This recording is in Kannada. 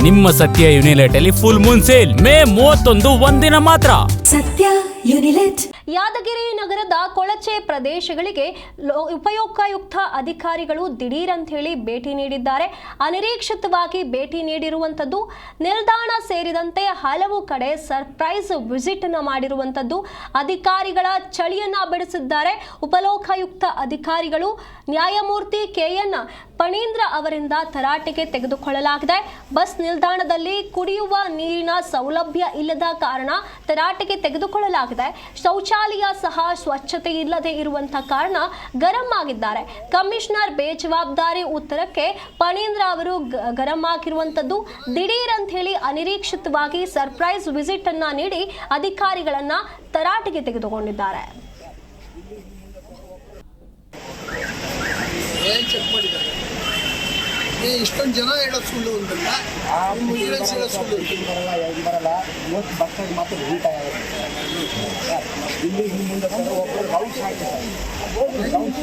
ನಿಮ್ಮ ಸತ್ಯ ಯುನಿಲೆಟ್ ಅಲ್ಲಿ ಫುಲ್ ಮೂನ್ ಸೇಲ್ ಮೇ 31 ಒಂದಿನ ಮಾತ್ರ. ಸತ್ಯ ಯುನಿಲೆಟ್. ಯಾದಗಿರಿ ನಗರದ ಕೊಳಚೆ ಪ್ರದೇಶಗಳಿಗೆ ಉಪಯೋಗಾಯುಕ್ತ ಅಧಿಕಾರಿಗಳು ದಿಢೀರ್ ಅಂತ ಹೇಳಿ ಭೇಟಿ ನೀಡಿದ್ದಾರೆ. ಅನಿರೀಕ್ಷಿತವಾಗಿ ಭೇಟಿ ನೀಡಿರುವಂತದ್ದು, ನಿಲ್ದಾಣ ಸೇರಿದಂತೆ ಹಲವು ಕಡೆ ಸರ್ಪ್ರೈಸ್ ವಿಸಿಟ್ ಅನ್ನು ಮಾಡಿರುವಂತದ್ದು, ಅಧಿಕಾರಿಗಳ ಚಳಿಯನ್ನ ಬಿಡಿಸಿದ್ದಾರೆ. ಉಪಲೋಕಾಯುಕ್ತ ಅಧಿಕಾರಿಗಳು ನ್ಯಾಯಮೂರ್ತಿ ಕೆಎನ್ ಪಣೀಂದ್ರ ಅವರಿಂದ ತರಾಟೆಗೆ ತೆಗೆದುಕೊಳ್ಳಲಾಗಿದೆ. ಬಸ್ ನಿಲ್ದಾಣದಲ್ಲಿ ಕುಡಿಯುವ ನೀರಿನ ಸೌಲಭ್ಯ ಇಲ್ಲದ ಕಾರಣ ತರಾಟೆಗೆ ತೆಗೆದುಕೊಳ್ಳಲಾಗಿದೆ. ಶೌಚಾಲಯ ಸಹ ಸ್ವಚ್ಛತೆ ಇಲ್ಲದೆ ಇರುವಂತಹ ಕಾರಣ ಗರಂ ಆಗಿದ್ದಾರೆ. ಕಮಿಷನರ್ ಬೇಜವಾಬ್ದಾರಿ ಉತ್ತರಕ್ಕೆ ಪಣೀಂದ್ರ ಅವರು ಗರಂ ಆಗಿರುವಂತದ್ದು. ದಿಢೀರ್ ಅಂತ ಹೇಳಿ ಅನಿರೀಕ್ಷಿತವಾಗಿ ಸರ್ಪ್ರೈಸ್ ವಿಸಿಟ್ ಅನ್ನ ನೀಡಿ ಅಧಿಕಾರಿಗಳನ್ನ ತರಾಟೆಗೆ ತೆಗೆದುಕೊಂಡಿದ್ದಾರೆ. ಇಷ್ಟೊಂದು ಜನ ಹೇಳೋ ಸುಳ್ಳು ಅಂತಲ್ಲ, ಹೇಳೋ ಸುಳ್ಳು ಬರಲ್ಲ. ಇವತ್ತು ಬಸ್ ಸ್ಟ್ಯಾಂಡ್ ಮಾತ್ರ ಊಟ ಇಲ್ಲಿ ಮುಂದೆ ಒಬ್ಬರು ರೌಂಡ್ಸ್ ಹಾಕಿದ್ದಾರೆ. ರೌಂಡ್ಸ್